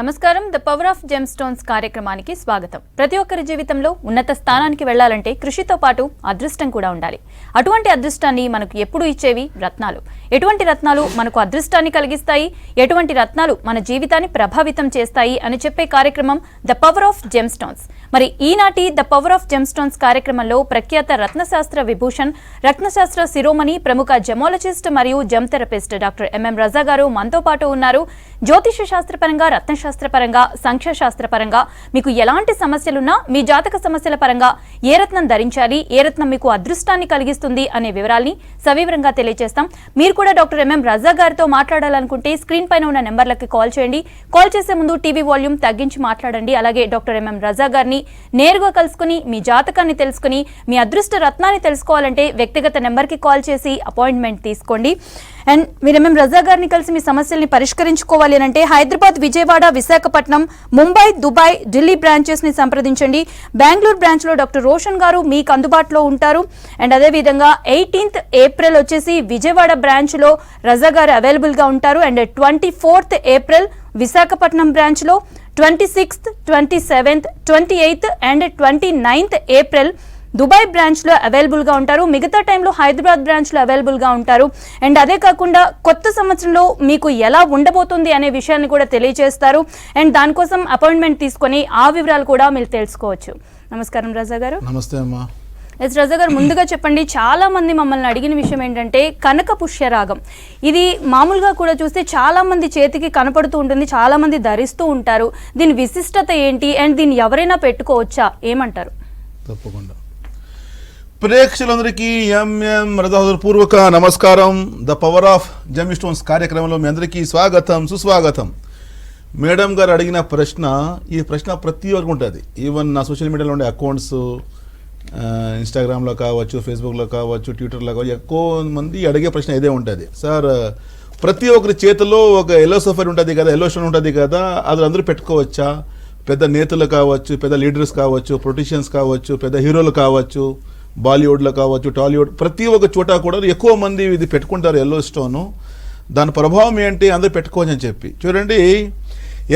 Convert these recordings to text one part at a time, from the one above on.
నమస్కారం the power of gem stones కార్యక్రమానికి స్వాగతం. ప్రతి ఒక్కరి జీవితంలో ఉన్నత స్థానానికి వెళ్లాలంటే కృషితో పాటు అదృష్టం కూడా ఉండాలి. అటువంటి అదృష్టాన్ని మనకు ఎప్పుడు ఇచ్చేవి రత్నాలు. ఎటువంటి రత్నాలు మనకు అదృష్టాన్ని కలిగిస్తాయి, ఎటువంటి రత్నాలు మన జీవితాన్ని ప్రభావితం చేస్తాయి అని చెప్పే కార్యక్రమం the power of gem stones. మరి ఈనాటి the power of gem stones కార్యక్రమంలో ప్రఖ్యాత రత్నశాస్త్ర విభూషణ్, రత్నశాస్త్ర శిరోమణి, ప్రముఖ జెమాలజిస్ట్ మరియు జెమ్ థెరపిస్ట్ డాక్టర్ ఎంఎం రజా గారు మనతో పాటు ఉన్నారు. జ్యోతిష శాస్త్రపరంగా, రత్నశాస్త్రపరంగా, సంఖ్యాశాస్త్రపరంగా మీకు ఎలాంటి సమస్యలున్నా మీ జాతక సమస్యల పరంగా ఏ రత్నం ధరించాలి, ఏ రత్నం మీకు అదృష్టాన్ని కలిగిస్తుంది అనే వివరాల్ని సవివరంగా తెలియజేస్తాం. మీరు కూడా డాక్టర్ ఎంఎం రజా గారితో మాట్లాడాలనుకుంటే స్క్రీన్ పైన ఉన్న నెంబర్లకి కాల్ చేయండి. కాల్ చేసే ముందు టీవీ వాల్యూమ్ తగ్గించి మాట్లాడండి. అలాగే డాక్టర్ ఎంఎం రజా గారిని నేరుగా కలుసుకుని మీ జాతకాన్ని తెలుసుకుని మీ అదృష్ట రత్నాన్ని తెలుసుకోవాలంటే వ్యక్తిగత నెంబర్కి కాల్ చేసి అపాయింట్మెంట్ తీసుకోండి. అండ్ మీరు ఎంఎం రజా గారిని కలిసి మీ సమస్యల్ని పరిష్కరించుకోవాలి అంటే హైదరాబాద్, విజయవాడ, విశాఖపట్నం, ముంబై, దుబాయ్, ఢిల్లీ బ్రాంచెస్ ని సంప్రదించండి. బెంగళూరు బ్రాంచ్ లో డాక్టర్ రోషన్ గారు మీకు అందుబాటులో ఉంటారు. అండ్ అదేవిధంగా 18th ఏప్రిల్ వచ్చేసి విజయవాడ బ్రాంచ్ లో రజా గారు అవైలబుల్ గా ఉంటారు. And 24th April Visakhapatnam branch లో, 26th, 27th, 28th and 29th April Dubai branch లో అవైలబుల్ గా ఉంటారు. మిగతా టైంలో హైదరాబాద్ బ్రాంచ్ లో అవైలబుల్ గా ఉంటారు. అండ్ అదే కాకుండా కొత్త సంవత్సరంలో మీకు ఎలా ఉండబోతుంది అనే విషయాన్ని కూడా తెలియజేస్తారు. అండ్ దానికోసం అపాయింట్మెంట్ తీసుకొని ఆ వివరాలు కూడా మీరు తెలుసుకోవచ్చు. నమస్కారం రజా గారు. నమస్తే అమ్మా. ఎస్ రజా గారు, ముందుగా చెప్పండి, చాలా మంది మమ్మల్ని అడిగిన విషయం ఏంటంటే కనక పుష్యరాగం. ఇది మామూలుగా కూడా చూస్తే చాలా మంది చేతికి కనపడుతూ ఉంటుంది, చాలా మంది ధరిస్తూ ఉంటారు. దీని విశిష్టత ఏంటి అండ్ దీన్ని ఎవరైనా పెట్టుకోవచ్చా, ఏమంటారు? తప్పకుండా. ప్రేక్షకులందరికీ ఎంఎం రజా పూర్వక నమస్కారం. The power of gem stones కార్యక్రమంలో మీ అందరికీ స్వాగతం, సుస్వాగతం. మేడం గారు అడిగిన ప్రశ్న, ఈ ప్రశ్న ప్రతి ఒక్కరికి ఉంటుంది. ఈవెన్ నా సోషల్ మీడియాలో ఉండే అకౌంట్స్, ఇన్స్టాగ్రామ్లో కావచ్చు, ఫేస్బుక్లో కావచ్చు, ట్విట్టర్లో కావచ్చు, ఎక్కువ మంది అడిగే ప్రశ్న ఇదే ఉంటుంది. సార్, ప్రతి ఒక్కరి చేతిలో ఒక ఎల్లో సఫర్ ఉంటుంది కదా, ఎల్లో స్టోన్ ఉంటుంది కదా, అది అందరూ పెట్టుకోవచ్చా? పెద్ద నేతలు కావచ్చు, పెద్ద లీడర్స్ కావచ్చు, పొలిటీషియన్స్ కావచ్చు, పెద్ద హీరోలు కావచ్చు, బాలీవుడ్లో కావచ్చు, టాలీవుడ్, ప్రతి ఒక్క చోట కూడా ఎక్కువ మంది ఇది పెట్టుకుంటారు ఎల్లో స్టోను. దాని ప్రభావం ఏంటి, అందరూ పెట్టుకోవచ్చు అని చెప్పి చూడండి.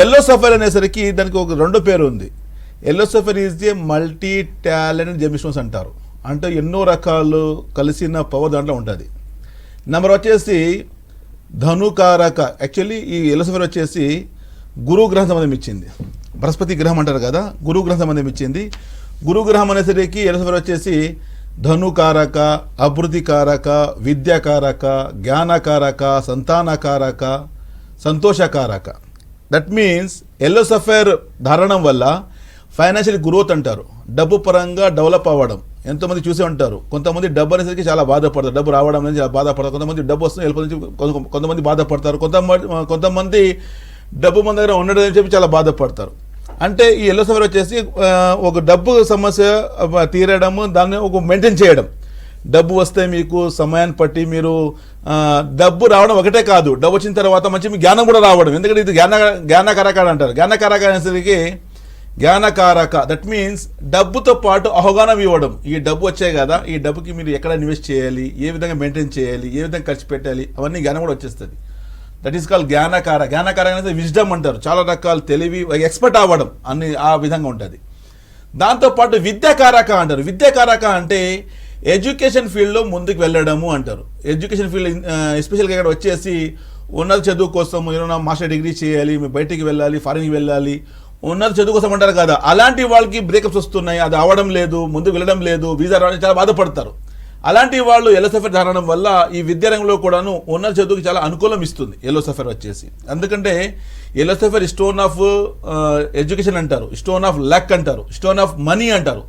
ఎల్లో సఫర్ అనేసరికి దానికి ఒక రెండో పేరు ఉంది. Yellow suffer is a multi talented gem stones అంటారు. అంటే ఎన్నో రకాలు కలిసిన పవర్ దాంట్లో ఉంటుంది. నెంబర్ వచ్చేసి ధనుకారక. యాక్చువల్లీ ఈ ఎల్లో సఫర్ వచ్చేసి గురు గ్రహం సంబంధం ఇచ్చింది. బృహస్పతి గ్రహం అంటారు కదా, గురు గ్రహం సంబంధం ఇచ్చింది. గురుగ్రహం అనేసరికి ఎల్లో సఫర్ వచ్చేసి ధనుకారక, అభివృద్ధికారక, విద్యాకారక, జ్ఞానకారక, సంతానకారక, సంతోషకారక. దట్ మీన్స్ ఎల్లో సఫర్ ధారణం వల్ల ఫైనాన్షియల్ గ్రోత్ అంటారు, డబ్బు పరంగా డెవలప్ అవ్వడం. ఎంతోమంది చూసే ఉంటారు. కొంతమంది డబ్బు అనేసరికి చాలా బాధపడతారు, డబ్బు రావడం అనేది చాలా బాధపడతారు. కొంతమంది డబ్బు వస్తుంది వెళ్ళిపోతుంది, కొంతమంది బాధపడతారు. కొంతమంది డబ్బు మన దగ్గర ఉండడం అని చెప్పి చాలా బాధపడతారు. అంటే ఈ ఎల్లో సఫర్ వచ్చేసి ఒక డబ్బు సమస్య తీరడము, దాన్ని ఒక మెయింటైన్ చేయడం. డబ్బు వస్తే మీకు సమయాన్ని బట్టి మీరు డబ్బు రావడం ఒకటే కాదు, డబ్బు వచ్చిన తర్వాత మంచి మీ జ్ఞానం కూడా రావడం. ఎందుకంటే ఇది జ్ఞానకారక అంటారు. జ్ఞానకారక అనేసరికి జ్ఞానకారక, దట్ మీన్స్ డబ్బుతో పాటు అవగాహన ఇవ్వడం. ఈ డబ్బు వచ్చాయి కదా, ఈ డబ్బుకి మీరు ఎక్కడ ఇన్వెస్ట్ చేయాలి, ఏ విధంగా మెయింటైన్ చేయాలి, ఏ విధంగా ఖర్చు పెట్టాలి, అవన్నీ జ్ఞానం కూడా వచ్చేస్తుంది. దట్ ఈస్ కాల్ జ్ఞానకార. జ్ఞానకార అనేది విజ్డమ్ అంటారు. చాలా రకాల తెలివి, ఎక్స్పర్ట్ అవ్వడం అన్ని ఆ విధంగా ఉంటుంది. దాంతోపాటు విద్యాకారక అంటారు. విద్యాకారక అంటే ఎడ్యుకేషన్ ఫీల్డ్లో ముందుకు వెళ్ళడము అంటారు. ఎడ్యుకేషన్ ఫీల్డ్ ఎస్పెషల్గా ఇక్కడ వచ్చేసి ఉన్నత చదువు కోసం ఏమైనా మాస్టర్ డిగ్రీ చేయాలి, బయటికి వెళ్ళాలి, ఫారిన్కి వెళ్ళాలి, ఉన్నత చదువు కోసం అంటారు కదా, అలాంటి వాళ్ళకి బ్రేకప్స్ వస్తున్నాయి, అది అవ్వడం లేదు, ముందుకు వెళ్ళడం లేదు, వీసా రావడం, చాలా బాధపడతారు. అలాంటి వాళ్ళు ఎల్లో సఫర్ ధారణం వల్ల ఈ విద్యారంగంలో కూడాను ఉన్నత చదువుకి చాలా అనుకూలం ఇస్తుంది ఎల్లో సఫర్ వచ్చేసి. ఎందుకంటే yellow suffer stone of education అంటారు, స్టోన్ ఆఫ్ లక్ అంటారు, స్టోన్ ఆఫ్ మనీ అంటారు,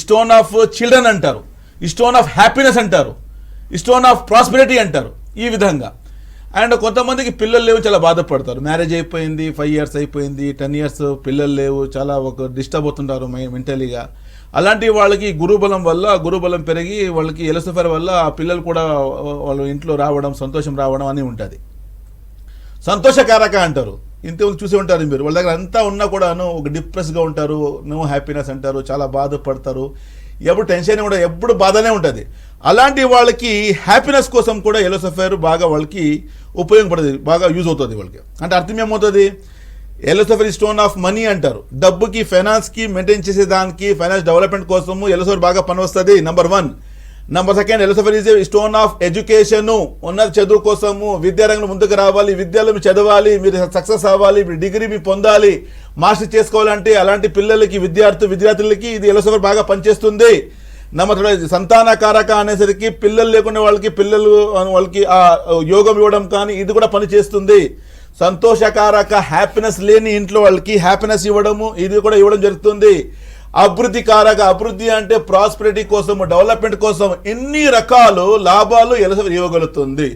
స్టోన్ ఆఫ్ చిల్డ్రన్ అంటారు, స్టోన్ ఆఫ్ హ్యాపీనెస్ అంటారు, స్టోన్ ఆఫ్ ప్రాస్పెరిటీ అంటారు. ఈ విధంగా. అండ్ కొంతమందికి పిల్లలు లేవు, చాలా బాధపడతారు. మ్యారేజ్ అయిపోయింది, 5 years అయిపోయింది, 10 years పిల్లలు లేవు, చాలా ఒక డిస్టర్బ్ అవుతుంటారు మెంటలీగా. అలాంటి వాళ్ళకి గురుబలం వల్ల, గురుబలం పెరిగి వాళ్ళకి ఎల్లో సఫర్ వల్ల ఆ పిల్లలు కూడా వాళ్ళ ఇంట్లో రావడం, సంతోషం రావడం అని ఉంటుంది. సంతోషకారక అంటారు. ఇంతకుముందు చూసి ఉంటారు మీరు. వాళ్ళ దగ్గర అంతా ఉన్నా కూడాను ఒక డిప్రెస్గా ఉంటారు, నో హ్యాపీనెస్ అంటారు, చాలా బాధపడతారు, ఎప్పుడు టెన్షన్ కూడా, ఎప్పుడు బాధనే ఉంటుంది. అలాంటి వాళ్ళకి హ్యాపీనెస్ కోసం కూడా ఎల్లో సఫర్ బాగా వాళ్ళకి ఉపయోగపడుతుంది, బాగా యూజ్ అవుతుంది వాళ్ళకి. అంటే అర్థం ఏమవుతుంది, ఎలోసఫర్ స్టోన్ ఆఫ్ మనీ అంటారు. డబ్బుకి, ఫైనాన్స్కి మెయింటైన్ చేసేదానికి, ఫైనాన్స్ డెవలప్మెంట్ కోసము ఎలోసఫర్ బాగా పనివస్తుంది. నంబర్ 1. నంబర్ 2, ఎలోసఫర్ ఈజ్ స్టోన్ ఆఫ్ ఎడ్యుకేషన్. ఉన్నత చదువు కోసము విద్యారంగంలో ముందుకు రావాలి, విద్యలో మీరు చదవాలి, మీరు సక్సెస్ అవ్వాలి, మీరు డిగ్రీ మీరు పొందాలి, మాస్టర్ చేసుకోవాలంటే అలాంటి పిల్లలకి, విద్యార్థులకి ఇది ఎలోసఫర్ బాగా పనిచేస్తుంది. నంబర్ 3, సంతానకారక అనేసరికి పిల్లలు లేకుండా వాళ్ళకి ఆ యోగం ఇవ్వడం కానీ ఇది కూడా పనిచేస్తుంది. సంతోషకారక, హ్యాపీనెస్ లేని ఇంట్లో వాళ్ళకి హ్యాపీనెస్ ఇవ్వడము ఇది కూడా ఇవ్వడం జరుగుతుంది. అభివృద్ధి కారక, అభివృద్ధి అంటే ప్రాస్పెరిటీ కోసము, డెవలప్మెంట్ కోసం ఎన్ని రకాలు లాభాలు ఎలోసఫర్ ఇవ్వగలుగుతుంది.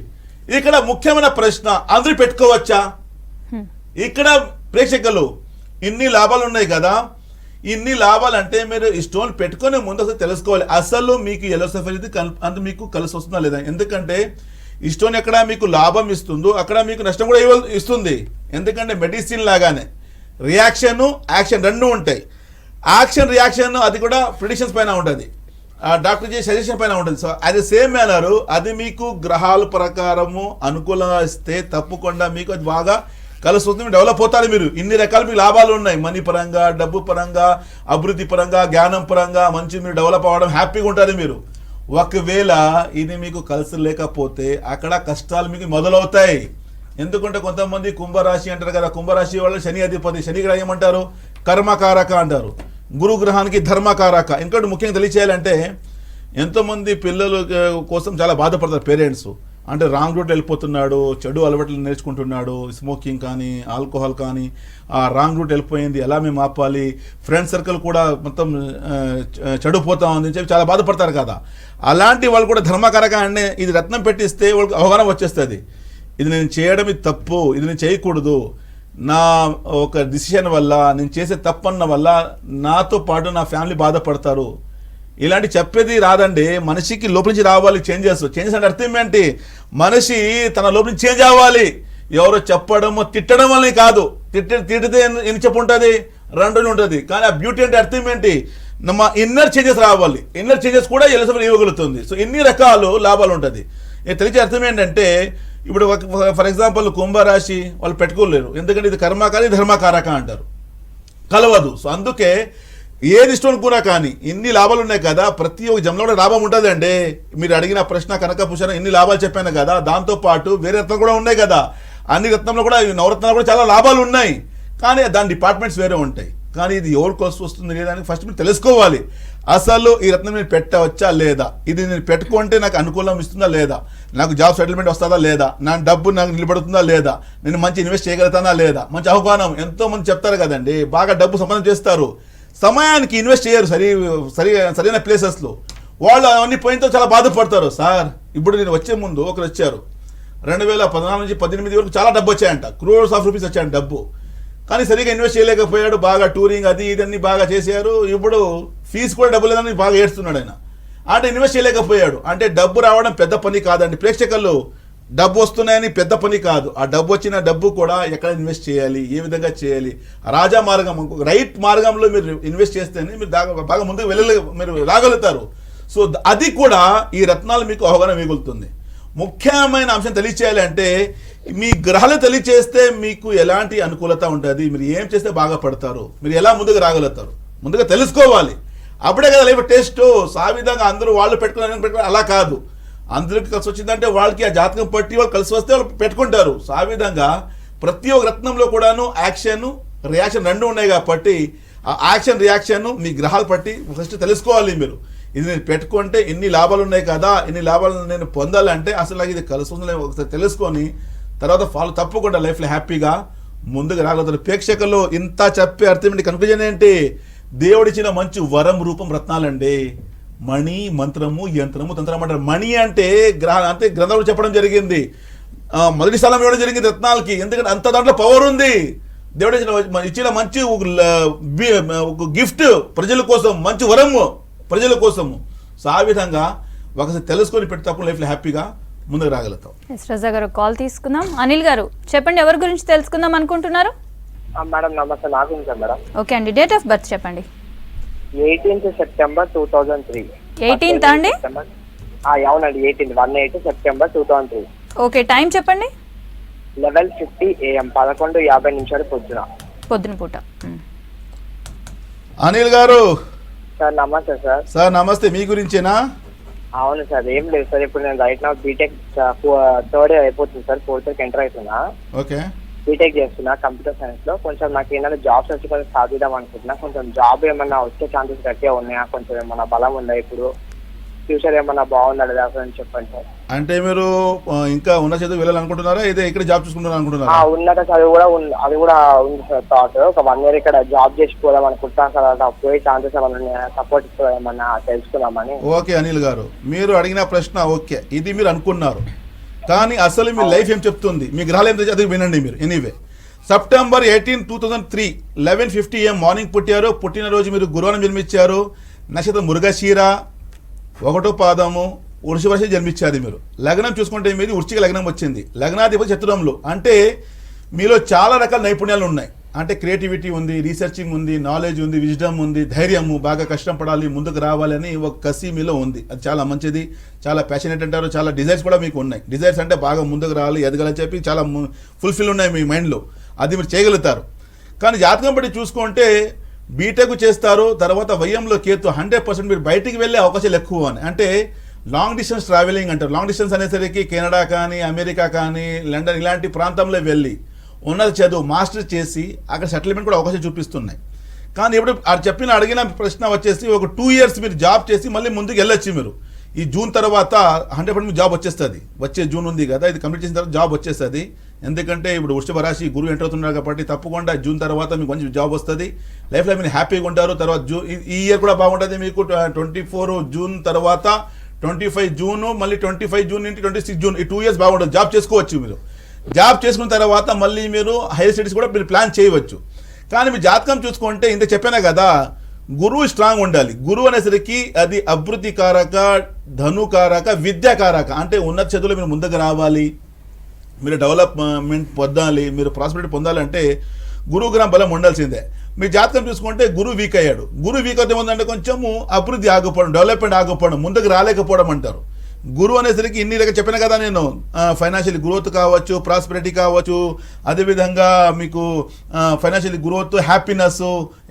ఇక్కడ ముఖ్యమైన ప్రశ్న అందరూ పెట్టుకోవచ్చా? ఇక్కడ ప్రేక్షకులు ఇన్ని లాభాలు ఉన్నాయి కదా, ఇన్ని లాభాలు అంటే మీరు ఈ స్టోన్ పెట్టుకునే ముందు అసలు తెలుసుకోవాలి అసలు మీకు ఎలోసఫర్ ఇది అంత మీకు కలిసి వస్తుందా లేదా. ఎందుకంటే ఈ స్టోన్ ఎక్కడ మీకు లాభం ఇస్తుందో అక్కడ మీకు నష్టం కూడా ఇస్తుంది. ఎందుకంటే మెడిసిన్ లాగానే రియాక్షన్, యాక్షన్ రెండు ఉంటాయి. యాక్షన్, రియాక్షన్ అది కూడా ప్రిడిక్షన్స్ పైన ఉంటుంది, డాక్టర్ చేసే సజెషన్ పైన ఉంటుంది. సో అది సేమ్ మేనర్, అది మీకు గ్రహాల ప్రకారము అనుకూలంగా ఇస్తే తప్పకుండా మీకు అది బాగా కలిసి వస్తుంది, డెవలప్ అవుతారు. మీరు ఇన్ని రకాల మీకు లాభాలు ఉన్నాయి, మనీ పరంగా, డబ్బు పరంగా, అభివృద్ధి పరంగా, జ్ఞానం పరంగా మంచి మీరు డెవలప్ అవ్వడం, హ్యాపీగా ఉంటారు మీరు. ఒకవేళ ఇది మీకు కలిసి లేకపోతే అక్కడ కష్టాలు మీకు మొదలవుతాయి. ఎందుకంటే కొంతమంది కుంభరాశి అంటారు కదా, కుంభరాశి వాళ్ళు శని అధిపతి, శని గ్రహం ఏమంటారు? కర్మకారక అంటారు. గురు గ్రహానికి ధర్మకారక. ఇంకోటి ముఖ్యంగా తెలియచేయాలంటే ఎంతోమంది పిల్లల కోసం చాలా బాధపడతారు పేరెంట్స్. అంటే రాంగ్ రూట్ వెళ్ళిపోతున్నాడు, చెడు అలవాట్లు నేర్చుకుంటున్నాడు, స్మోకింగ్ కానీ, ఆల్కహాల్ కానీ, ఆ రాంగ్ రూట్ వెళ్ళిపోయింది, ఎలా మేము ఆపాలి, ఫ్రెండ్ సర్కిల్ కూడా మొత్తం చెడిపోతా ఉంది అని చెప్పి చాలా బాధపడతారు కదా. అలాంటి వాళ్ళు కూడా ధర్మకారక అంటే ఇది రత్నం పెట్టిస్తే వాళ్ళకి అవగాహన వచ్చేస్తుంది. ఇది నేను చేయడం ఇది తప్పు, ఇది నేను చేయకూడదు, నా ఒక డిసిషన్ వల్ల, నేను చేసే తప్పన్న వల్ల నాతో పాటు నా ఫ్యామిలీ బాధపడతారు. ఇలాంటి చెప్పేది రాదండి, మనిషికి లోపల నుంచి రావాలి చేంజెస్. చేంజెస్ అంటే అర్థం ఏంటి? మనిషి తన లోపల నుంచి చేంజ్ అవ్వాలి. ఎవరో చెప్పడము, తిట్టడం వల్ల కాదు. తిట్టితే ఎన్ని చెప్పు ఉంటుంది? 2 రోజులు ఉంటుంది. కానీ ఆ బ్యూటీ అంటే అర్థం ఏంటి? మా ఇన్నర్ చేంజెస్ రావాలి. ఇన్నర్ చేంజెస్ కూడా ఎలోసఫర్ ఇవ్వగలుగుతుంది. సో ఇన్ని రకాలు లాభాలు ఉంటుంది. తెలిసే అర్థం ఏంటంటే ఇప్పుడు ఫర్ ఎగ్జాంపుల్ కుంభరాశి వాళ్ళు పెట్టుకోలేరు, ఎందుకంటే ఇది కర్మకారి, ధర్మకారక అంటారు, కలవదు. సో అందుకే ఏది స్టోన్ కూడా కానీ ఇన్ని లాభాలు ఉన్నాయి కదా, ప్రతి ఒక్క జంలో కూడా లాభం ఉంటుంది అండి. మీరు అడిగిన ప్రశ్న కనక పుష్ణ ఇన్ని లాభాలు చెప్పాను కదా, దాంతోపాటు వేరే రత్నాలు కూడా ఉన్నాయి కదా. అన్ని రత్నంలో కూడా, నవరత్నాలు కూడా చాలా లాభాలు ఉన్నాయి. కానీ దాని డిపార్ట్మెంట్స్ వేరే ఉంటాయి. కానీ ఇది ఎవరికి వస్తుంది లేదని ఫస్ట్ మీరు తెలుసుకోవాలి. అసలు ఈ రత్నం నేను పెట్టవచ్చా లేదా, ఇది నేను పెట్టుకుంటే నాకు అనుకూలం ఇస్తుందా లేదా, నాకు జాబ్ సెటిల్మెంట్ వస్తుందా లేదా, నా డబ్బు నాకు నిలబడుతుందా లేదా, నేను మంచి ఇన్వెస్ట్ చేయగలుగుతానా లేదా. మంచి అవగాహన ఎంతో మంది చెప్తారు కదండి, బాగా డబ్బు సంపాదన చేస్తారు, సమయానికి ఇన్వెస్ట్ చేయరు సరైన ప్లేసెస్లో. వాళ్ళు అవన్నీ పోయినతో చాలా బాధపడతారు. సార్ ఇప్పుడు నేను వచ్చే ముందు ఒకరు వచ్చారు, 2014 నుంచి 18 వరకు చాలా డబ్బు వచ్చాయంట, crores of rupees వచ్చాయంట డబ్బు. కానీ సరిగా ఇన్వెస్ట్ చేయలేకపోయాడు, బాగా టూరింగ్ అది ఇదన్నీ బాగా చేశారు. ఇప్పుడు ఫీజు కూడా డబ్బు లేదని బాగా ఏడుస్తున్నాడు ఆయన. అంటే ఇన్వెస్ట్ చేయలేకపోయాడు. అంటే డబ్బు రావడం పెద్ద పని కాదండి ప్రేక్షకులు, డబ్బు వస్తున్నాయని పెద్ద పని కాదు. ఆ డబ్బు వచ్చిన డబ్బు కూడా ఎక్కడ ఇన్వెస్ట్ చేయాలి, ఏ విధంగా చేయాలి, రాజా మార్గం, రైట్ మార్గంలో మీరు ఇన్వెస్ట్ చేస్తేనే మీరు బాగా ముందుకు మీరు రాగలుగుతారు. సో అది కూడా ఈ రత్నాలు మీకు అవగాహన మిగులుతుంది. ముఖ్యమైన అంశం తెలియచేయాలి అంటే మీ గ్రహాలు తెలియచేస్తే మీకు ఎలాంటి అనుకూలత ఉంటుంది, మీరు ఏం చేస్తే బాగా పడతారు, మీరు ఎలా ముందుకు రాగలుగుతారు, ముందుగా తెలుసుకోవాలి. అప్పుడే కదా లైఫ్ టెస్ట్. ఆ విధంగా అందరూ వాళ్ళు పెట్టుకున్నారు అలా కాదు. అందరికి కలిసి వచ్చిందంటే వాళ్ళకి ఆ జాతకం పట్టి వాళ్ళు కలిసి వస్తే వాళ్ళు పెట్టుకుంటారు. సో ఆ విధంగా ప్రతి ఒక్క రత్నంలో కూడాను యాక్షన్, రియాక్షన్ రెండు ఉన్నాయి కాబట్టి ఆ యాక్షన్, రియాక్షన్ మీ గ్రహాలు పట్టి ఫస్ట్ తెలుసుకోవాలి మీరు. ఇది నేను పెట్టుకుంటే ఇన్ని లాభాలు ఉన్నాయి కదా, ఇన్ని లాభాలు నేను పొందాలంటే అసలు నాకు ఇది కలిసి ఉందని ఒకసారి తెలుసుకొని తర్వాత తప్పకుండా లైఫ్లో హ్యాపీగా ముందుకు రాగలుగుతారు. ప్రేక్షకులు ఇంత చెప్పే అర్థం ఏంటి, కన్క్లూజన్ ఏంటి? దేవుడిచ్చిన మంచి వరం రూపం రత్నాలండి. మణి, మంత్రము, యంత్రము, తంత్రం అంటారు. మణి అంటే గ్రంథంలో చెప్పడం జరిగింది, మొదటి స్థలం ఇవ్వడం జరిగింది రత్నాలకి. ఎందుకంటే అంత దాంట్లో పవర్ ఉంది. దేవుడు ఇచ్చిన మంచి ఒక గిఫ్ట్ ప్రజల కోసం, మంచి వరము ప్రజల కోసము. సో ఆ విధంగా ఒకసారి తెలుసుకొని పెట్టి తప్ప లైఫ్లో హ్యాపీగా ముందుకు రాగలుగుతాం. రజా గారు కాల్ తీసుకుందాం. అనిల్ గారు చెప్పండి, ఎవరి గురించి తెలుసుకుందాం అనుకుంటున్నారు? మేడం నమస్తే, నా గురించి మేడం. ఓకే అండి, డేట్ ఆఫ్ బర్త్ చెప్పండి. 18th September 2003. 18th అండి? అవునండి, 18 September 2003. ఓకే, టైం చెప్పండి. 11:50 AM 11:50 పొద్దున. పొద్దున పూట. అనిల్ గారు సార్ నమస్తే సార్. సార్ నమస్తే, మీ గురించేనా? అవును సార్, ఏం లేదు సార్. ఇప్పుడు నేను రైట్ నా బీటెక్ థర్డ్ ఇయర్ అయిపోతుంది సార్, ఫోర్త్ ఇయర్కి ఎంటర్ అవుతున్నా. ఓకే, బీటెక్ చేస్తున్నా కంప్యూటర్ సైన్స్ లో. కొంచెం నాకు ఏమైనా జాబ్స్ వచ్చి కొంచెం సాధిద్దాం అనుకుంటున్నా. కొంచెం జాబ్ ఏమన్నా వచ్చే ఛాన్సెస్ గట్టిగా ఉన్నాయా? కొంచెం ఏమన్నా బలం ఉందా? ఇప్పుడు ఫ్యూచర్ ఏమన్నా బాగుందా లేదా అని చెప్పండి సార్. అంటే మీరు ఇంకా ఉన్న చదువు వెళ్ళాలనుకుంటున్నారా, ఇదే ఇక్కడ జాబ్ చూసుకుంటారా అనుకుంటున్నారా? ఉన్నత చదువు కూడా అది కూడా ఉంది సార్ థాట్. ఒక 1 year ఇక్కడ జాబ్ చేసిపోదాం అనుకుంటున్నా సార్. అలా పోయే ఛాన్సెస్ ఏమన్నా సపోర్ట్ ఏమన్నా తెలుసుకుందామని. ఓకే అనిల్ గారు, మీరు అడిగిన ప్రశ్న ఓకే, ఇది మీరు అనుకున్నారు. కానీ అసలు మీ లైఫ్ ఏం చెప్తుంది, మీ గ్రహాలు ఏం అది వినండి మీరు. ఎనీవే, సెప్టెంబర్ 18, 2003 11:50 AM మార్నింగ్ పుట్టారు. పుట్టినరోజు మీరు గురువారం జన్మించారు. నక్షత్రం మృగశీర, 1వ పాదము, వృషభ రాశి జన్మించారు మీరు. లగ్నం చూసుకుంటే మీది వృశ్చిక లగ్నం వచ్చింది. లగ్నాధిపతి చతురంలో, అంటే మీలో చాలా రకాల నైపుణ్యాలు ఉన్నాయి. అంటే క్రియేటివిటీ ఉంది, రీసెర్చింగ్ ఉంది, నాలెడ్జ్ ఉంది, విజ్డమ్ ఉంది, ధైర్యము, బాగా కష్టపడాలి, ముందుకు రావాలని ఒక కసి మీలో ఉంది. అది చాలా మంచిది, చాలా ప్యాషనేట్ అంటారు. చాలా డిజైర్స్ కూడా మీకు ఉన్నాయి. డిజైర్స్ అంటే బాగా ముందుకు రావాలి, ఎదగాలని చెప్పి చాలా ఫుల్ఫిల్ ఉన్నాయి మీ మైండ్లో. అది మీరు చేయగలుగుతారు. కానీ జాతకం బట్టి చూసుకుంటే బీటెక్ చేస్తారు, తర్వాత వయ్యంలో కేతు 100% మీరు బయటికి వెళ్ళే అవకాశాలు ఎక్కువ అని. అంటే లాంగ్ డిస్టెన్స్ ట్రావెలింగ్ అంటారు. లాంగ్ డిస్టెన్స్ అనేసరికి కెనడా కానీ, అమెరికా కానీ, లండన్ ఇలాంటి ప్రాంతంలో వెళ్ళి ఉన్నత చదువు మాస్టర్ చేసి అక్కడ సెటిల్మెంట్ కూడా అవకాశం చూపిస్తున్నాయి. కానీ ఇప్పుడు అడిగిన ప్రశ్న వచ్చేసి ఒక 2 years మీరు జాబ్ చేసి మళ్ళీ ముందుకు వెళ్ళొచ్చు. మీరు ఈ జూన్ తర్వాత 100% మీకు జాబ్ వచ్చేస్తుంది. వచ్చే జూన్ ఉంది కదా, ఇది కంప్లీట్ చేసిన తర్వాత జాబ్ వచ్చేస్తుంది. ఎందుకంటే ఇప్పుడు వృషభ రాశి గురువు ఎంటర్ అవుతున్నారు కాబట్టి తప్పకుండా జూన్ తర్వాత మీకు మంచి జాబ్ వస్తుంది. లైఫ్లో మీరు హ్యాపీగా ఉంటారు. తర్వాత ఈ ఇయర్ కూడా బాగుంటుంది మీకు. 24 జూన్ తర్వాత 25 జూన్, మళ్ళీ 25 జూన్ నుండి 26 జూన్, ఈ 2 years బాగుంటుంది. జాబ్ చేసుకోవచ్చు మీరు. జాబ్ చేసుకున్న తర్వాత మళ్ళీ మీరు హైయర్ స్టడీస్ కూడా మీరు ప్లాన్ చేయవచ్చు. కానీ మీ జాతకం చూసుకుంటే ఇంత చెప్పాను కదా, గురువు స్ట్రాంగ్ ఉండాలి. గురువు అనేసరికి అది అభివృద్ధికారక, ధనుకారక, విద్యాకారక. అంటే ఉన్నత చదువులో మీరు ముందుకు రావాలి, మీరు డెవలప్మెంట్ పొందాలి, మీరు ప్రాస్పెరిటీ పొందాలంటే గురువు గ్రహం బలం ఉండాల్సిందే. మీ జాతకం చూసుకుంటే గురువు వీక్ అయ్యాడు. గురువు వీక్ అవుతే ఏముందంటే కొంచెము అభివృద్ధి ఆగిపోవడం, డెవలప్మెంట్ ఆగిపోవడం, ముందుకు రాలేకపోవడం అంటారు. గురువు అనేసరికి ఇన్ని రకాలు చెప్పాను కదా నేను. ఫైనాన్షియల్ గ్రోత్ కావచ్చు, ప్రాస్పెరిటీ కావచ్చు, అదేవిధంగా మీకు ఫైనాన్షియల్ గ్రోత్, హ్యాపీనెస్,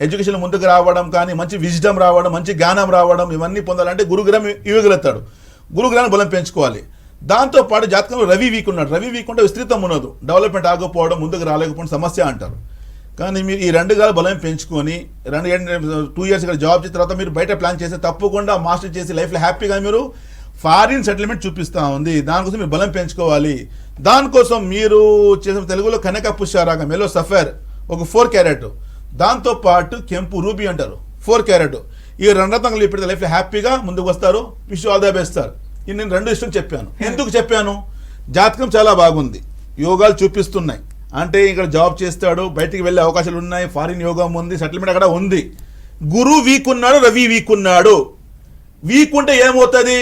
ఎడ్యుకేషన్ ముందుకు రావడం, కానీ మంచి విజ్డమ్ రావడం, మంచి జ్ఞానం రావడం, ఇవన్నీ పొందాలంటే గురుగ్రహం ఇవ్వగలుగుతాడు. గురుగ్రహాన్ని బలం పెంచుకోవాలి. దాంతోపాటు జాతకంలో రవి వీక్ ఉన్నాడు. రవి వీక్ ఉంటే విస్తృతం ఉన్నదు, డెవలప్మెంట్ ఆగకపోవడం, ముందుకు రాలేకపోవడం సమస్య అంటారు. కానీ మీరు ఈ 2 గ్రహాలు బలం పెంచుకొని 2 years ఇక్కడ జాబ్ చేసిన తర్వాత మీరు బయట ప్లాన్ చేస్తే తప్పకుండా మాస్టర్ చేసి లైఫ్లో హ్యాపీగా మీరు ఫారిన్ సెటిల్మెంట్ చూపిస్తూ ఉంది. దానికోసం మీరు బలం పెంచుకోవాలి. దానికోసం మీరు చేసిన తెలుగులో కనక పుష్యరాగం, ఎల్లో సఫైర్ ఒక 4 carat, దాంతోపాటు కెంపు రూబీ అంటారు 4 carat. ఈ 2 రత్నాలు ఇప్పుడు లైఫ్లో హ్యాపీగా ముందుకు వస్తారు. Wish all the best sir. ఇది నేను 2 ఇష్టం చెప్పాను. ఎందుకు చెప్పాను? జాతకం చాలా బాగుంది, యోగాలు చూపిస్తున్నాయి. అంటే ఇక్కడ జాబ్ చేస్తాడు, బయటికి వెళ్ళే అవకాశాలు ఉన్నాయి, ఫారిన్ యోగం ఉంది, సెటిల్మెంట్ అక్కడ ఉంది. గురువు వీక్ ఉన్నాడు, రవి వీక్ ఉన్నాడు. వీక్ ఉంటే ఏమవుతుంది?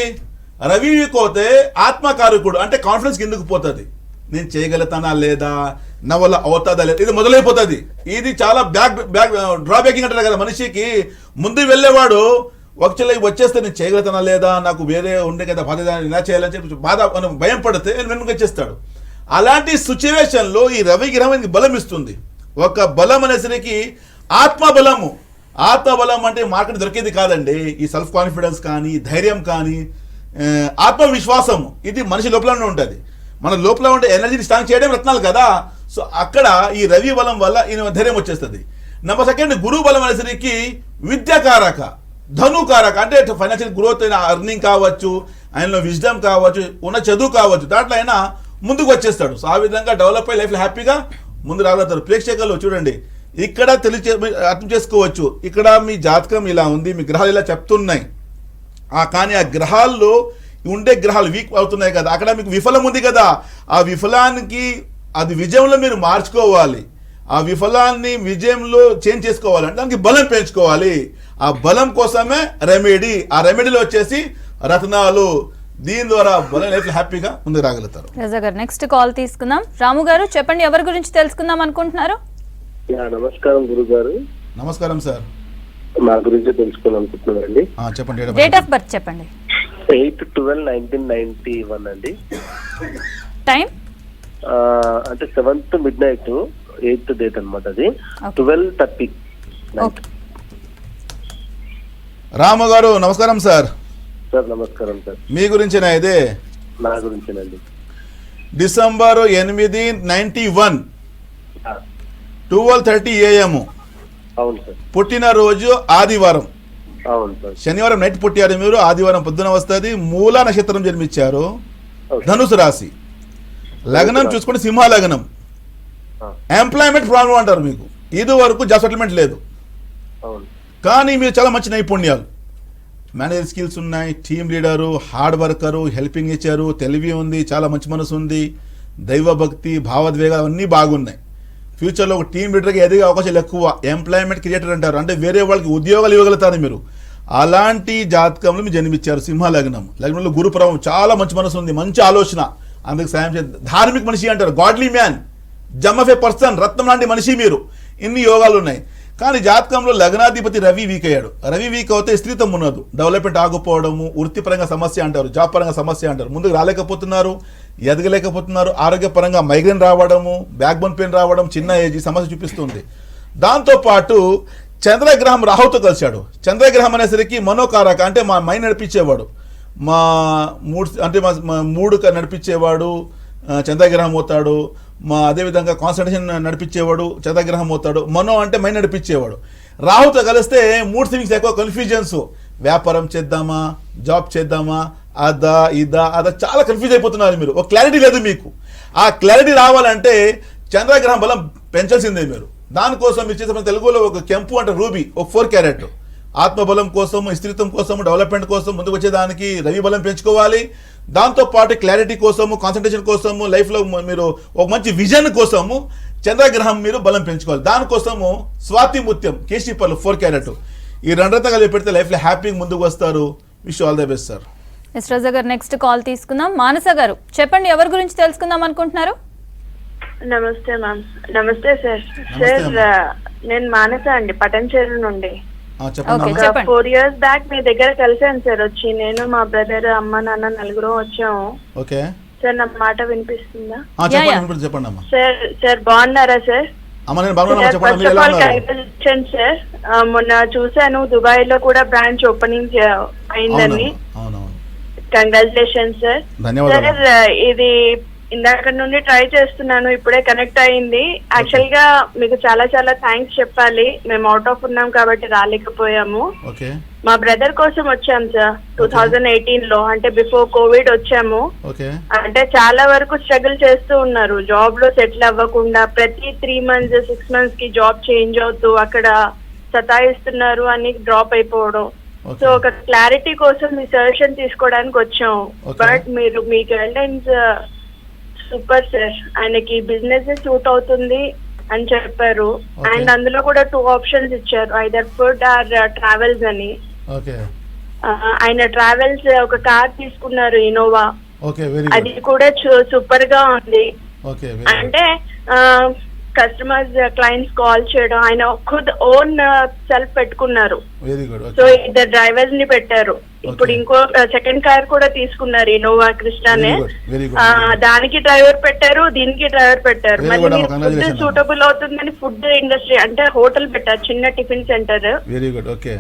రవి వీక్ అవుతే ఆత్మకారకుడు, అంటే కాన్ఫిడెన్స్ కిందకు పోతుంది. నేను చేయగలుగుతానా లేదా, నా వల్ల అవుతుందా లేదా, ఇది మొదలైపోతుంది. ఇది చాలా డ్రాబ్యాకింగ్ అంటారు కదా. మనిషికి ముందు వెళ్ళేవాడు ఒకసారి వచ్చేస్తే నేను చేయగలుగుతానా లేదా, నాకు వేరే ఉండే కదా బాధ్యత, ఇలా చేయాలని చెప్పి భయం పడితే వెనుక వచ్చేస్తాడు. అలాంటి సిచ్యువేషన్లో ఈ రవి గ్రహం బలం ఇస్తుంది. ఒక బలం అనేసరికి ఆత్మబలము. ఆత్మబలం అంటే మార్కెట్ దొరికేది కాదండి. ఈ సెల్ఫ్ కాన్ఫిడెన్స్ కానీ, ధైర్యం కానీ, ఆత్మవిశ్వాసం, ఇది మనిషి లోపలనే ఉంటుంది. మన లోపల ఉండే ఎనర్జీని స్ట్రాంగ్ చేయడం రత్నాలు కదా. సో అక్కడ ఈ రవి బలం వల్ల ఈయన ధైర్యం వచ్చేస్తుంది. నెంబర్ 2 గురువు బలం అనేసరికి విద్యాకారక, ధనుకారక. అంటే ఫైనాన్షియల్ గ్రోత్ అయినా, అర్నింగ్ కావచ్చు, ఆయనలో విజ్డమ్ కావచ్చు, ఉన్న చదువు కావచ్చు, దాంట్లో అయినా ముందుకు వచ్చేస్తాడు. సో ఆ విధంగా డెవలప్ అయ్యి లైఫ్లో హ్యాపీగా ముందు రాగలుగుతారు. ప్రేక్షకులు చూడండి, ఇక్కడ అర్థం చేసుకోవచ్చు. ఇక్కడ మీ జాతకం ఇలా ఉంది, మీ గ్రహాలు ఇలా చెప్తున్నాయి. కానీ ఆ గ్రహాల్లో ఉండే గ్రహాలు వీక్ అవుతున్నాయి కదా, అక్కడ మీకు విఫలం ఉంది కదా. ఆ విఫలానికి అది విజయంలో మీరు మార్చుకోవాలి. ఆ విఫలాన్ని విజయంలో చేంజ్ చేసుకోవాలంటే దానికి బలం పెంచుకోవాలి. ఆ బలం కోసమే రెమెడీ. ఆ రెమెడీలో వచ్చేసి రత్నాలు. దీని ద్వారా బలం లైఫ్ హ్యాపీగా ముందుకు రాగలుగుతారు. రజా గారు, నెక్స్ట్ కాల్ తీసుకుందాం. రాము గారు చెప్పండి, ఎవరి గురించి తెలుసుకుందాం అనుకుంటున్నారు? నమస్కారం గురుగారు. నమస్కారం సార్. మా గురించి తెలుసుకోవాలనుకుంటున్నానండి. చెప్పండి. డేట్ ఆఫ్ బర్త్ చెప్పండి. 8/12/1991 అండి. టైం అంటే 7th midnight 8th డేట్ అనమాట అది. Okay. 12:30. ఓకే రాము గారు నమస్కారం సార్. సార్ నమస్కారం సార్. మీ గురించేనా ఇదే? నా గురించేనండి. డిసెంబర్ 8, 91 ఆ, 12:30 AM. అవును సార్. పుట్టినరోజు ఆదివారం. అవును సార్. శనివారం నైట్ పుట్టారు మీరు, ఆదివారం పొద్దున వస్తుంది. మూలా నక్షత్రం జన్మించారు, ఓకే. ధనుసు రాశి. లగ్నం చూసుకుంటే సింహ లగ్నం. ఆ, ఎంప్లాయ్మెంట్ ప్రాబ్లం అంటారు మీకు. ఇది వరకు జాబ్ సెటిల్మెంట్ లేదు, అవును. కానీ మీరు చాలా మంచి నైపుణ్యాలు, మేనేజర్ స్కిల్స్ ఉన్నాయి, team leader, hard worker, helping ఇచ్చారు, తెలివి ఉంది, చాలా మంచి మనసు ఉంది, దైవభక్తి, భావోద్వేగాలు అన్నీ బాగున్నాయి. ఫ్యూచర్లో ఒక టీమ్ లీడర్గా ఎదిగే అవకాశాలు ఎక్కువ. ఎంప్లాయ్మెంట్ క్రియేటర్ అంటారు, అంటే వేరే వాళ్ళకి ఉద్యోగాలు ఇవ్వగలుగుతారు మీరు. అలాంటి జాతకంలో మీరు జన్మించారు, సింహ లగ్నం. లగ్నంలో గురు ప్రభావం, చాలా మంచి మనసు ఉంది, మంచి ఆలోచన, అందుకు సాయం చేయాలి. ధార్మిక మనిషి అంటారు, godly man, gem of a person, రత్నం లాంటి మనిషి మీరు. ఇన్ని యోగాలు ఉన్నాయి. కానీ జాతకంలో లగ్నాధిపతి రవి వీక్ అయ్యాడు. రవి వీక్ అవుతే స్త్రీత్వం ఉన్నదు, డెవలప్మెంట్ ఆగిపోవడము, వృత్తిపరంగా సమస్య అంటారు, జాబ్ పరంగా సమస్య అంటారు, ముందుకు రాలేకపోతున్నారు, ఎదగలేకపోతున్నారు, ఆరోగ్యపరంగా మైగ్రేన్ రావడము, బ్యాక్ బోన్ పెయిన్ రావడం, చిన్న ఏజ్ సమస్య చూపిస్తుంది. దాంతోపాటు చంద్రగ్రహం రాహుతో కలిశాడు. చంద్రగ్రహం అనేసరికి మనోకారక, అంటే మా మైండ్ నడిపించేవాడు, మా మూడు నడిపించేవాడు చంద్రగ్రహం అవుతాడు. అదేవిధంగా కాన్సన్ట్రేషన్ నడిపించేవాడు చంద్రగ్రహం అవుతాడు. మనో అంటే మైండ్ నడిపించేవాడు. రాహుతో కలిస్తే మూడ్ స్వింగ్స్ ఎక్కువ, కన్ఫ్యూజన్స్, వ్యాపారం చేద్దామా, జాబ్ చేద్దామా, అదా చాలా కన్ఫ్యూజ్ అయిపోతున్నారు మీరు. ఒక క్లారిటీ లేదు మీకు. ఆ క్లారిటీ రావాలంటే చంద్రగ్రహం బలం పెంచాల్సిందే మీరు. దానికోసం మీరు చేసే తెలుగులో ఒక కెంపు అంటే రూబీ, ఒక 4 క్యారెట్. ఆత్మబలం కోసం, స్త్రీత్వం కోసం, డెవలప్మెంట్ కోసం ముందుకు వచ్చేదానికి రవి బలం పెంచుకోవాలి. దాంతోపాటు క్లారిటీ కోసము, కాన్సన్ట్రేషన్ కోసము, లైఫ్లో మీరు ఒక మంచి విజన్ కోసము చంద్రగ్రహం మీరు బలం పెంచుకోవాలి. దానికోసము స్వాతి ముత్యం, కేశీపర్లు 4 క్యారెట్, ఈ 2 రకాలు పెడితే లైఫ్లో హ్యాపీగా ముందుకు వస్తారు. Wish all the best sir. S Raja గారు, నెక్స్ట్ కాల్ తీసుకుందాం. మానస గారు చెప్పండి, ఎవరి గురించి తెలుసుకుందాం అనుకుంటున్నారు? నమస్తే మ్యామ్. నమస్తే సార్. నమస్తే సార్ నేను మానస అండి, పటంచెరు నుండి. చెప్పండి. Okay, చెప్పండి. 4 years బ్యాక్ మీ దగ్గర కలిసాను సార్. వచ్చి నేను, మా బ్రదర్, అమ్మ, నాన్న 4 వచ్చాము ఓకే సార్. నా మాట వినిపిస్తుందా చెప్పండి చెప్పండి అమ్మా. సార్ బాగున్నారా సార్? అమ్మ నేను బాగున్నాను, చెప్పండి. ఫస్ట్ మీరు ఆఫ్ ఎలా ఆల్ ఉన్నారు? Congratulations sir. మొన్న చూసాను దుబాయ్ లో కూడా బ్రాంచ్ ఓపెనింగ్ అయిందని. అవునవును, కంగ్రాచులేషన్స్ సార్. ధన్యవాదాలు. సార్ ఇది ఇందాక నుండి ట్రై చేస్తున్నాను, ఇప్పుడే కనెక్ట్ అయింది. యాక్చువల్ గా మీకు చాలా చాలా థ్యాంక్స్ చెప్పాలి. మేము అవుట్ ఆఫ్ ఉన్నాం కాబట్టి రాలేకపోయాము. ఓకే మా బ్రదర్ కోసం వచ్చాం సార్ 2018 లో, అంటే బిఫోర్ కోవిడ్ వచ్చాము. ఓకే అంటే చాలా వరకు స్ట్రగుల్ చేస్తూ ఉన్నారు, జాబ్ లో సెటిల్ అవ్వకుండా. ప్రతి 3 months 6 months కి జాబ్ చేంజ్ అవుతూ అక్కడ సతాయిస్తున్నారు అని డ్రాప్ అయిపోవడం. సో ఒక క్లారిటీ కోసం మీ సజెషన్ తీసుకోవడానికి వచ్చాం. But me guidance super sir. ఆయనకి బిజినెస్ సూట్ అవుతుంది అని చెప్పారు. అండ్ అందులో కూడా 2 options ఇచ్చారు, ఐదర్ ఫుడ్ ఆర్ ట్రావెల్స్ అని. ఓకే ఆయన ట్రావెల్స్ ఒక కార్ తీసుకున్నారు, ఇనోవా. ఓకే వెరీ అది కూడా సూపర్ గా ఉంది. ఓకే అంటే కస్టమర్స్ క్లయింట్స్ కాల్ చేయడం, ఆయన ఖుద్ ఓన్ సెల్ఫ్ పెట్టుకున్నారు. Very good. సో 2 drivers ని పెట్టారు. ఇప్పుడు ఇంకో సెకండ్ కార్ కూడా తీసుకున్నారు, ఇనోవా క్రిస్టానే. దానికి డ్రైవర్ పెట్టారు, దీనికి డ్రైవర్ పెట్టారు. మళ్ళీ ఫుడ్ సూటబుల్ అవుతుందని ఫుడ్ ఇండస్ట్రీ అంటే హోటల్ పెట్టారు, చిన్న tiffin centre. Very good. Okay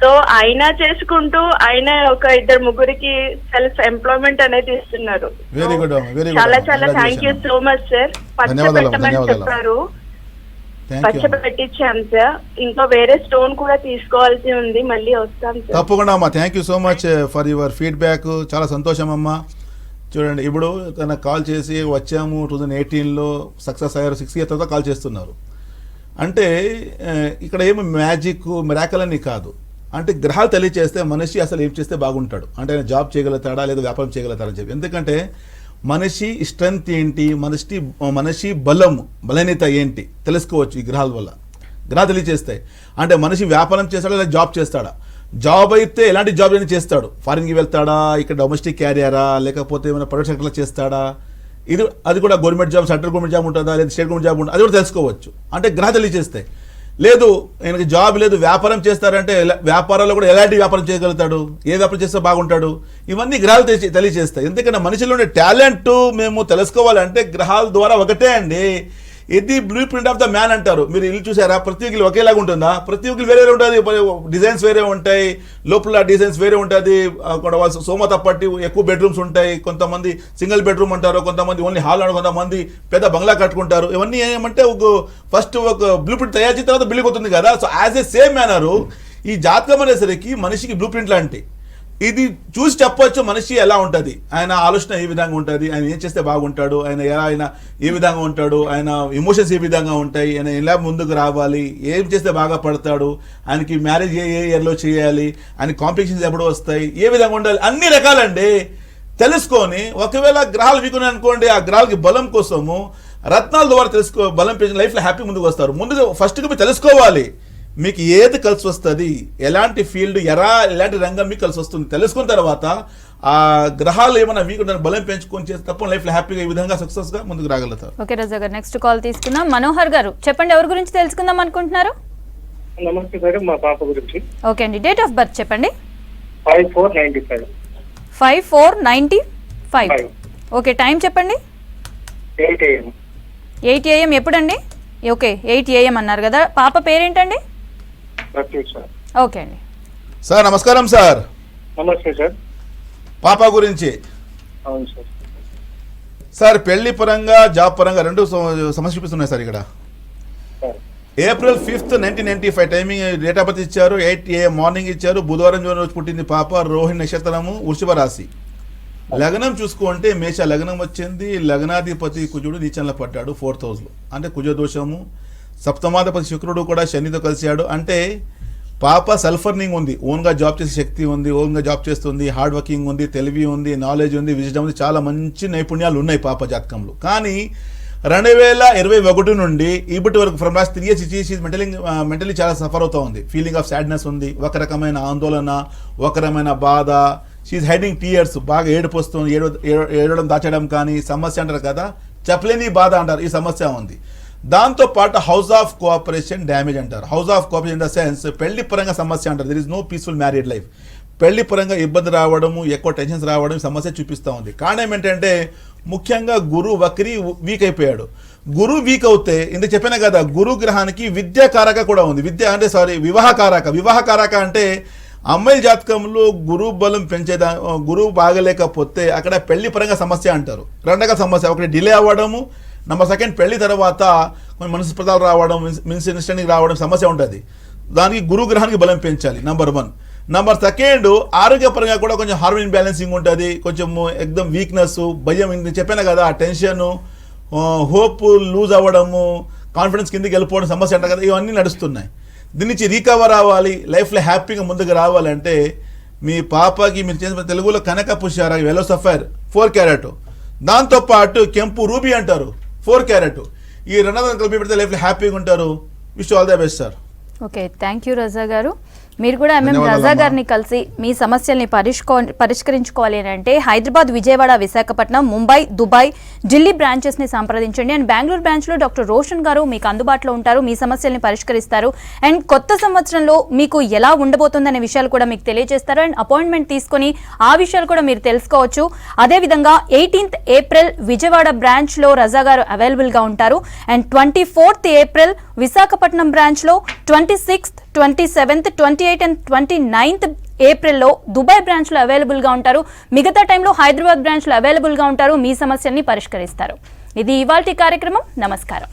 so ఆయన చేసుకుంటూ ఆయన ఒక 2-3 సెల్ఫ్ ఎంప్లాయ్మెంట్ అనేది ఇస్తున్నారు. Very good. Very good. చాలా చాలా thank you so much sir. పచ్చ పెట్టమని చెప్పారు, పచ్చ పెట్టించాం సార్. ఇంకా వేరే స్టోన్ కూడా తీసుకోవాల్సి ఉంది, మళ్ళీ వస్తాం సార్. తప్పకుండా అమ్మా. Thank you so much for your feedback. చాలా సంతోషం అమ్మా. చూడండి, ఇప్పుడు తనకు కాల్ చేసి వచ్చాము 2018లో సక్సెస్ అయ్యారు, 6 years తర్వాత కాల్ చేస్తున్నారు. అంటే ఇక్కడ ఏమి మ్యాజిక్ మిరాకల్ అని కాదు. అంటే గ్రహాలు తెలియచేస్తే మనిషి అసలు ఏం చేస్తే బాగుంటాడు, అంటే ఆయన జాబ్ చేయగలుగుతాడా లేదా వ్యాపారం చేయగలుగుతాడని చెప్పి. ఎందుకంటే మనిషి స్ట్రెంగ్త్ ఏంటి, మనిషి బలహీనత ఏంటి తెలుసుకోవచ్చు ఈ గ్రహాల వల్ల. గ్రహాలు తెలియచేస్తాయి. అంటే మనిషి వ్యాపారం చేస్తాడా లేదా జాబ్ చేస్తాడా, జాబ్ అయితే ఎలాంటి జాబ్ అయినా చేస్తాడు, ఫారిన్కి వెళ్తాడా, ఇక్కడ డొమెస్టిక్ క్యారియరా, లేకపోతే ఏమైనా ప్రైవేట్ సెక్టర్లో చేస్తాడా, అది కూడా government job, central government job ఉంటుందా లేదా స్టేట్ గవర్నమెంట్ జాబ్ ఉంటుందా, అది కూడా తెలుసుకోవచ్చు. అంటే గ్రహాలు తెలియచేస్తాయి. లేదు ఆయనకి జాబ్ లేదు, వ్యాపారం చేస్తారంటే వ్యాపారాల్లో కూడా ఎలాంటి వ్యాపారం చేయగలుగుతాడు, ఏ వ్యాపారం చేస్తే బాగుంటాడు, ఇవన్నీ గ్రహాలు తెలియచేస్తాయి. ఎందుకంటే మనిషిలో ఉండే టాలెంట్ మేము తెలుసుకోవాలంటే గ్రహాల ద్వారా ఒకటే అండి. ఇది blue print of the man అంటారు. మీరు ఇల్లు చూసారా? ప్రతి ఇల్లు ఒకేలాగా ఉంటుందా? ప్రతి ఒక్కరు వేరే ఉంటుంది, డిజైన్స్ వేరే ఉంటాయి, లోపల డిజైన్స్ వేరే ఉంటుంది. అక్కడ సోమత పట్టి ఎక్కువ బెడ్రూమ్స్ ఉంటాయి, కొంతమంది సింగిల్ బెడ్రూమ్ అంటారు, కొంతమంది ఓన్లీ హాల్ అంటారు, కొంతమంది పెద్ద బంగ్లా కట్టుకుంటారు. ఇవన్నీ ఏమంటే ఫస్ట్ ఒక బ్లూ ప్రింట్ తయారు చేసిన తర్వాత బిల్డింగ్ అవుతుంది కదా. So as a same manner ఈ జాతకం అనేసరికి మనిషికి బ్లూ ప్రింట్ లాంటి ఇది చూసి చెప్పొచ్చు మనిషి ఎలా ఉంటుంది, ఆయన ఆలోచన ఏ విధంగా ఉంటుంది, ఆయన ఏం చేస్తే బాగుంటాడు, ఆయన ఏ విధంగా ఉంటాడు, ఆయన ఎమోషన్స్ ఏ విధంగా ఉంటాయి, ఆయన ఎలా ముందుకు రావాలి, ఏం చేస్తే బాగా పడతాడు, ఆయనకి మ్యారేజ్ ఏ ఇయర్లో చేయాలి, ఆయన కాంప్లికేషన్స్ ఎప్పుడు వస్తాయి, ఏ విధంగా ఉండాలి, అన్ని రకాలండి తెలుసుకొని ఒకవేళ గ్రహాలు వీకున్నాయి అనుకోండి, ఆ గ్రహాలకి బలం కోసము రత్నాల ద్వారా బలం పెంచిన లైఫ్లో హ్యాపీ ముందుకు వస్తారు. ముందుగా ఫస్ట్గా మీరు తెలుసుకోవాలి మీకు ఏది కలిసి వస్తుంది, ఎలాంటి ఫీల్డ్ ఎలాంటి రంగం మీకు కలిసి వస్తుంది తెలుసుకున్న తర్వాత ఆ గ్రహాలు ఏమైనా మీకు బలం పెంచుకొని చేస్తే తప్ప లైఫ్లో హ్యాపీగా ఈ విధంగా సక్సెస్గా ముందుకు రాగలుగుతారు. ఓకే రజా గారు, నెక్స్ట్ కాల్ తీసుకుందాం. మనోహర్ గారు చెప్పండి, ఎవరి గురించి తెలుసుకుందాం అనుకుంటున్నారు? నమస్తే మేడం, మా పాప గురించి. ఓకే అండి, డేట్ ఆఫ్ బర్త్ చెప్పండి. 5495. 5495. ఓకే, టైం చెప్పండి. 8 AM. 8 AM ఎప్పుడండి? ఓకే 8 AM అన్నారు కదా. పాప పేరేంటండి? ఓకే అండి. సార్ నమస్కారం సార్. నమస్తే సార్. పాప గురించి. అవును సార్. సార్ పెళ్లి పరంగా జాబ్ పరంగా రెండు సమస్యలు చూపిస్తున్నాయి సార్ ఇక్కడ. April 5th 1995 timing date of birth ఇచ్చారు. 8 AM మార్నింగ్ ఇచ్చారు. బుధవారం రోజు పుట్టింది పాప. రోహిణి నక్షత్రము, వృషభ రాశి. లగ్నం చూసుకుంటే మేష లగ్నం వచ్చింది. లగ్నాధిపతి కుజుడు నీచంలో పడ్డాడు 4th హౌస్లో, అంటే కుజ దోషము. సప్తమాధిపతి శుక్రుడు కూడా శనితో కలిసాడు. అంటే పాప సెల్ఫ్ ఎర్నింగ్ ఉంది, ఓన్గా జాబ్ చేసే శక్తి ఉంది, ఓన్గా జాబ్ చేస్తుంది, హార్డ్ వర్కింగ్ ఉంది, తెలివి ఉంది, నాలెడ్జ్ ఉంది, విజిటం ఉంది, చాలా మంచి నైపుణ్యాలు ఉన్నాయి పాప జాతకంలో. కానీ 2021 నుండి ఇప్పటి వరకు ఫ్రమ్ లాస్ట్ 3 years మెంటలీ చాలా సఫర్ అవుతూ ఉంది. ఫీలింగ్ ఆఫ్ సాడ్నెస్ ఉంది, ఒక రకమైన ఆందోళన, ఒక రకమైన బాధ. షీఈ్ హైడింగ్ టీయర్స్, బాగా ఏడుపు వస్తుంది, ఏడవడం దాచడం కానీ సమస్య అంటారు కదా, చెప్పలేని బాధ అంటారు, ఈ సమస్య ఉంది. దాంతోపాటు హౌస్ ఆఫ్ కోఆపరేషన్ డ్యామేజ్ అంటారు. House of cooperation in the sense పెళ్లి పరంగా సమస్య అంటారు. There is no peaceful married life. పెళ్లి పరంగా ఇబ్బంది రావడము, ఎక్కువ టెన్షన్స్ రావడం సమస్య చూపిస్తూ ఉంది. కారణం ఏంటంటే ముఖ్యంగా గురు వక్రి వీక్ అయిపోయాడు. గురు వీక్ అవుతే ఇందుకు చెప్పినా కదా, గురు గ్రహానికి విద్యాకారక కూడా ఉంది. వివాహకారక అంటే అమ్మాయిల జాతకంలో గురువు బలం పెంచేదా, గురువు బాగలేకపోతే అక్కడ పెళ్లి పరంగా సమస్య అంటారు. రెండగా సమస్య ఒకటి డిలే అవ్వడము, నెంబర్ సెకండ్ పెళ్లి తర్వాత కొన్ని మనస్పర్ధలు రావడం, మిస్అండర్స్టాండింగ్ రావడం సమస్య ఉంటుంది. దానికి గురు గ్రహానికి బలం పెంచాలి నెంబర్ 1. నెంబర్ సెకండ్ ఆరోగ్యపరంగా కూడా కొంచెం హార్మోన్ బ్యాలెన్సింగ్ ఉంటుంది, కొంచెం ఎక్దమ్ వీక్నెస్, భయం, చెప్పాను కదా, ఆ టెన్షన్, హోప్ లూజ్ అవ్వడము, కాన్ఫిడెన్స్ కిందకి వెళ్ళిపోవడం సమస్య అంటారు కదా, ఇవన్నీ నడుస్తున్నాయి. దీని నుంచి రికవర్ అవ్వాలి, లైఫ్లో హ్యాపీగా ముందుకు రావాలంటే మీ పాపకి మీరు చేసిన తెలుగులో కనక పుష్యారా వెలో సఫైర్ 4 క్యారెట్, దాంతోపాటు కెంపు రూబీ అంటారు 4 క్యారెట్, ఈ 2 కలిపి పెడితే లైఫ్లో హ్యాపీగా ఉంటారు. Wish all the best sir. Okay, thank you Raza గారు. మీరు కూడా రజా గారిని కలిసి మీ సమస్యల్ని పరిష్కరించుకోవాలి అని అంటే హైదరాబాద్, విజయవాడ, విశాఖపట్నం, ముంబై, దుబాయ్, ఢిల్లీ బ్రాంచెస్ని సంప్రదించండి. అండ్ బెంగళూరు బ్రాంచ్లో డాక్టర్ రోషన్ గారు మీకు అందుబాటులో ఉంటారు, మీ సమస్యల్ని పరిష్కరిస్తారు. అండ్ కొత్త సంవత్సరంలో మీకు ఎలా ఉండబోతుందనే విషయాలు కూడా మీకు తెలియజేస్తారు. అండ్ అపాయింట్మెంట్ తీసుకొని ఆ విషయాలు కూడా మీరు తెలుసుకోవచ్చు. అదేవిధంగా 18th ఏప్రిల్ విజయవాడ బ్రాంచ్లో రజా గారు అవైలబుల్గా ఉంటారు. అండ్ 24th ఏప్రిల్ విశాఖపట్నం బ్రాంచ్లో, 26th, 27th, 28th and 29th ఏప్రిల్లో దుబాయ్ బ్రాంచ్లో అవైలబుల్గా ఉంటారు. మిగతా టైంలో హైదరాబాద్ బ్రాంచ్లో అవైలబుల్గా ఉంటారు, మీ సమస్యల్ని పరిష్కరిస్తారు. ఇది ఇవాల్టి కార్యక్రమం. నమస్కారం.